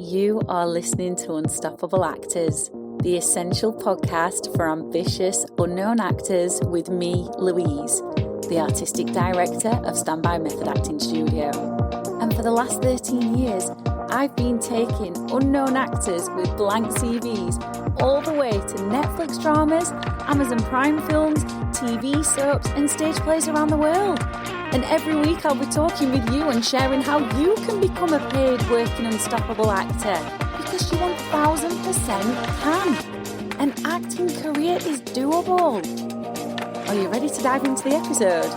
You are listening to Unstoppable Actors, the essential podcast for ambitious, unknown actors with me, Louise, the artistic director of Standby Method Acting Studio. And for the last 13 years, I've been taking unknown actors with blank CVs all the way to Netflix dramas, Amazon Prime films, TV soaps and stage plays around the world. And every week I'll be talking with you and sharing how you can become a paid working unstoppable actor, because you 1000% can. An acting career is doable. Are you ready to dive into the episode?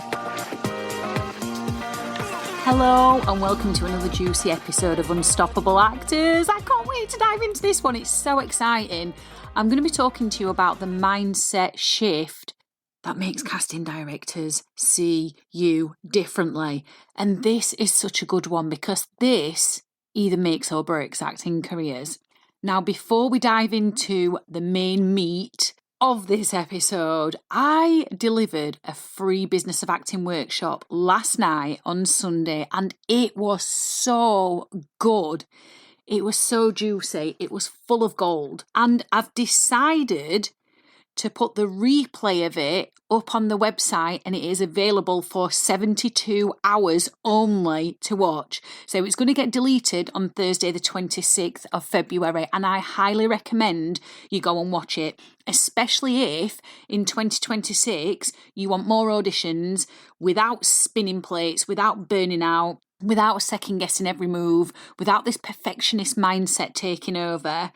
Hello and welcome to another juicy episode of Unstoppable Actors. I can't wait to dive into this one. It's so exciting. I'm going to be talking to you about the mindset shift that makes casting directors see you differently. And this is such a good one because this either makes or breaks acting careers. Now, before we dive into the main meat of this episode, I delivered a free business of acting workshop last night on Sunday, and it was so good. It was so juicy. It was full of gold. And I've decided to put the replay of it up on the website, and it is available for 72 hours only to watch. So it's going to get deleted on Thursday the 26th of February, and I highly recommend you go and watch it, especially if in 2026 you want more auditions without spinning plates, without burning out, without second guessing every move, without this perfectionist mindset taking over.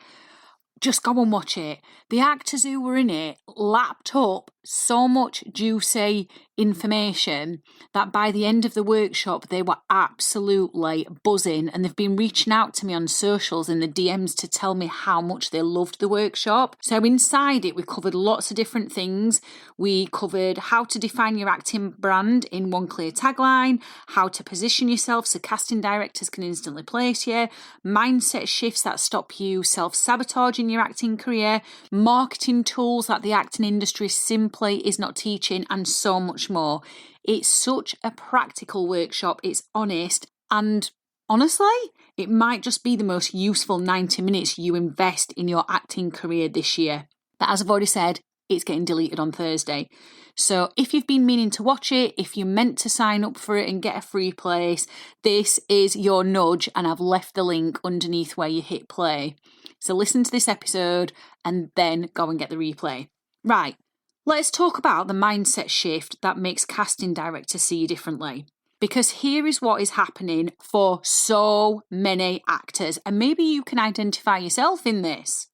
Just go and watch it. The actors who were in it lapped up so much juicy information that by the end of the workshop, they were absolutely buzzing. And they've been reaching out to me on socials in the DMs to tell me how much they loved the workshop. So inside it, we covered lots of different things. We covered how to define your acting brand in one clear tagline, how to position yourself so casting directors can instantly place you, mindset shifts that stop you self-sabotaging your acting career, marketing tools that the acting industry simply is not teaching, and so much more. It's such a practical workshop. It's honest, and honestly, it might just be the most useful 90 minutes you invest in your acting career this year. But as I've already said, it's getting deleted on Thursday. So if you've been meaning to watch it, if you're meant to sign up for it and get a free place, this is your nudge, and I've left the link underneath where you hit play. So listen to this episode and then go and get the replay. Right, let's talk about the mindset shift that makes casting directors see you differently. Because here is what is happening for so many actors, and maybe you can identify yourself in this.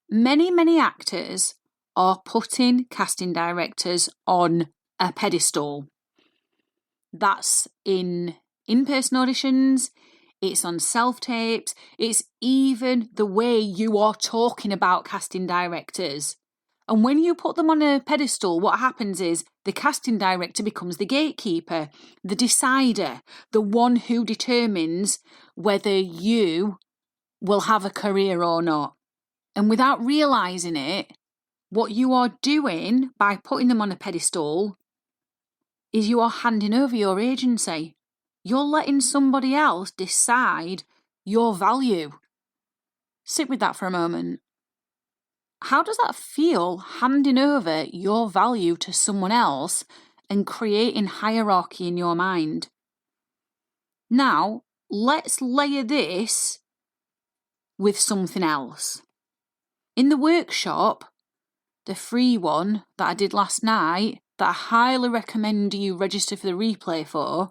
Many actors are putting casting directors on a pedestal. That's in in-person auditions, it's on self-tapes, it's even the way you are talking about casting directors. And when you put them on a pedestal, what happens is the casting director becomes the gatekeeper, the decider, the one who determines whether you will have a career or not. And without realising it, what you are doing by putting them on a pedestal is you are handing over your agency. You're letting somebody else decide your value. Sit with that for a moment. How does that feel, handing over your value to someone else and creating hierarchy in your mind? Now, let's layer this with something else. In the workshop, the free one that I did last night, that I highly recommend you register for the replay for,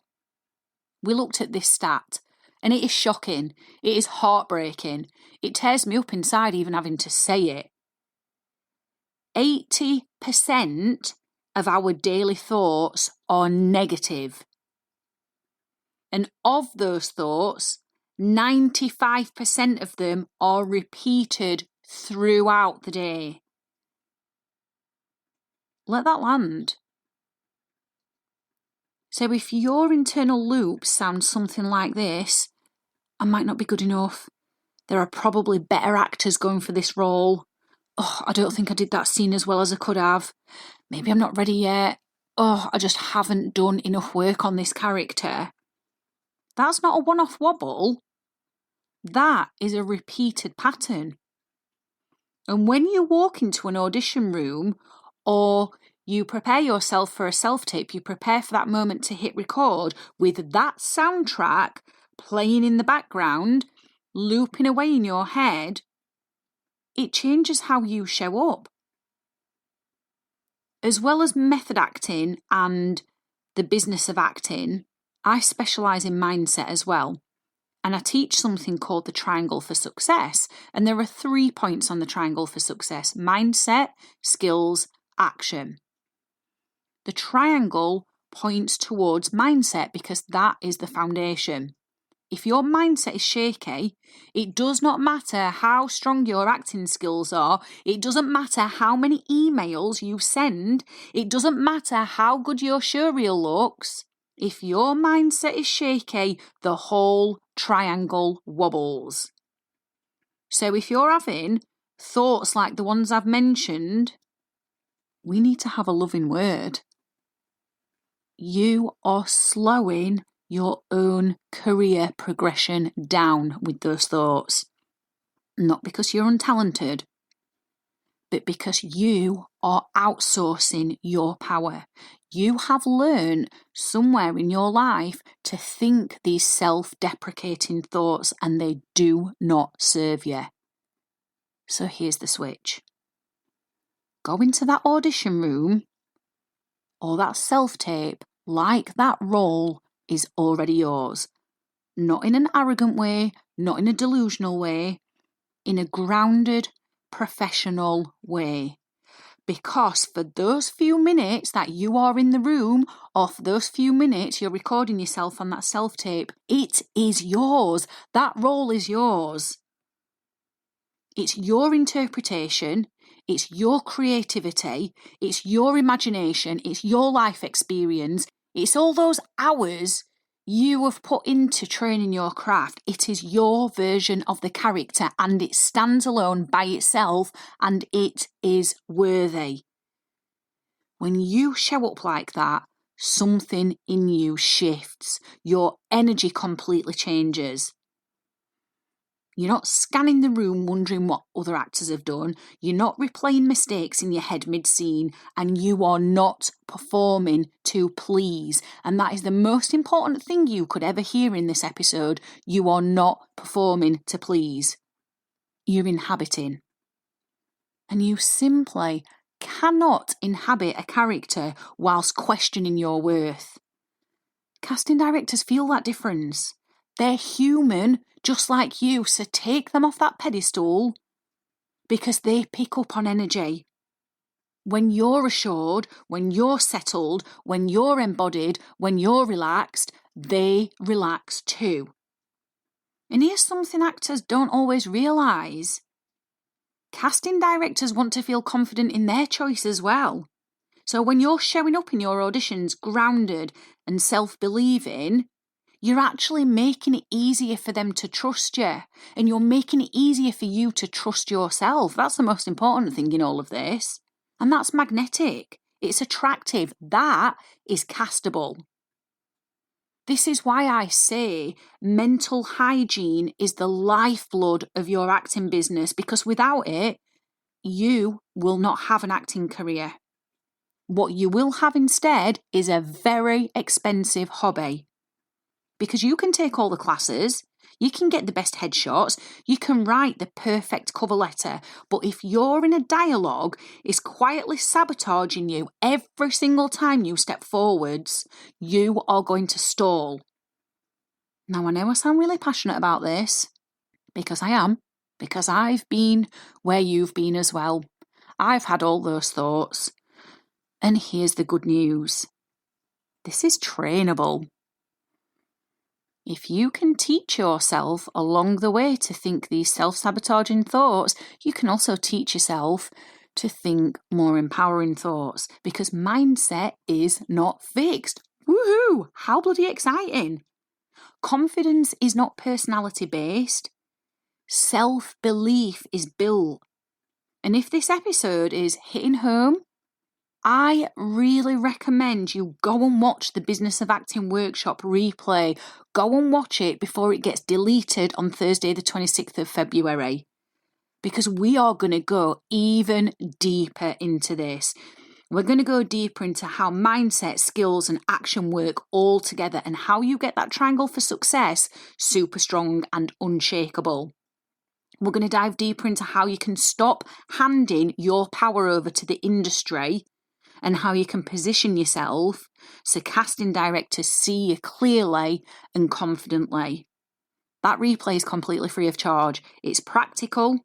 we looked at this stat, and it is shocking. It is heartbreaking. It tears me up inside even having to say it. 80% of our daily thoughts are negative. And of those thoughts, 95% of them are repeated throughout the day. Let that land. So if your internal loop sounds something like this, I might not be good enough. There are probably better actors going for this role. Oh, I don't think I did that scene as well as I could have. Maybe I'm not ready yet. Oh, I just haven't done enough work on this character. That's not a one-off wobble. That is a repeated pattern. And when you walk into an audition room or you prepare yourself for a self-tape, you prepare for that moment to hit record with that soundtrack playing in the background, looping away in your head, it changes how you show up. As well as method acting and the business of acting, I specialise in mindset as well. And I teach something called the triangle for success. And there are 3 points on the triangle for success: mindset, skills, action. The triangle points towards mindset because that is the foundation. If your mindset is shaky, it does not matter how strong your acting skills are. It doesn't matter how many emails you send. It doesn't matter how good your showreel looks. If your mindset is shaky, the whole triangle wobbles. So if you're having thoughts like the ones I've mentioned, we need to have a loving word. You are slowing your own career progression down with those thoughts. Not because you're untalented, but because you are outsourcing your power. You have learned somewhere in your life to think these self-deprecating thoughts, and they do not serve you. So here's the switch. Go into that audition room or that self-tape like that role is already yours. Not in an arrogant way, not in a delusional way, in a grounded, professional way. Because for those few minutes that you are in the room, or for those few minutes you're recording yourself on that self-tape, it is yours. That role is yours. It's your interpretation, it's your creativity, it's your imagination, it's your life experience, it's all those hours you have put into training your craft. It is your version of the character, and it stands alone by itself, and it is worthy. When you show up like that, something in you shifts. Your energy completely changes. You're not scanning the room wondering what other actors have done. You're not replaying mistakes in your head mid-scene, and you are not performing to please. And that is the most important thing you could ever hear in this episode. You are not performing to please. You're inhabiting. And you simply cannot inhabit a character whilst questioning your worth. Casting directors feel that difference. They're human, just like you, so take them off that pedestal because they pick up on energy. When you're assured, when you're settled, when you're embodied, when you're relaxed, they relax too. And here's something actors don't always realise. Casting directors want to feel confident in their choice as well. So when you're showing up in your auditions grounded and self-believing, you're actually making it easier for them to trust you, and you're making it easier for you to trust yourself. That's the most important thing in all of this. And that's magnetic. It's attractive. That is castable. This is why I say mental hygiene is the lifeblood of your acting business, because without it, you will not have an acting career. What you will have instead is a very expensive hobby. Because you can take all the classes, you can get the best headshots, you can write the perfect cover letter, but if you're in a dialogue, it's quietly sabotaging you every single time you step forwards, you are going to stall. Now, I know I sound really passionate about this, because I am, because I've been where you've been as well. I've had all those thoughts. And here's the good news. This is trainable. If you can teach yourself along the way to think these self-sabotaging thoughts, you can also teach yourself to think more empowering thoughts, because mindset is not fixed. Woohoo! How bloody exciting! Confidence is not personality-based. Self-belief is built. And if this episode is hitting home, I really recommend you go and watch the Business of Acting Workshop replay. Go and watch it before it gets deleted on Thursday, the 26th of February, because we are going to go even deeper into this. We're going to go deeper into how mindset, skills, and action work all together and how you get that triangle for success super strong and unshakable. We're going to dive deeper into how you can stop handing your power over to the industry and how you can position yourself so casting directors see you clearly and confidently. That replay is completely free of charge. It's practical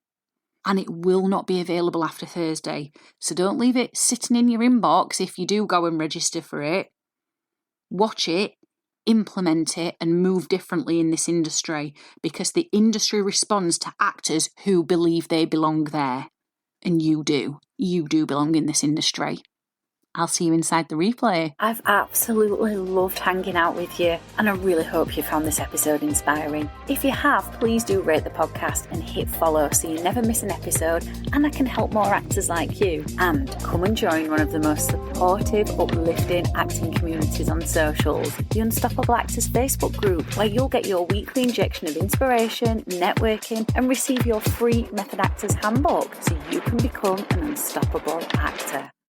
and it will not be available after Thursday. So don't leave it sitting in your inbox if you do go and register for it. Watch it, implement it, and move differently in this industry, because the industry responds to actors who believe they belong there. And you do. You do belong in this industry. I'll see you inside the replay. I've absolutely loved hanging out with you, and I really hope you found this episode inspiring. If you have, please do rate the podcast and hit follow so you never miss an episode, and I can help more actors like you. And come and join one of the most supportive, uplifting acting communities on socials, the Unstoppable Actors Facebook group, where you'll get your weekly injection of inspiration, networking, and receive your free Method Actors Handbook so you can become an unstoppable actor.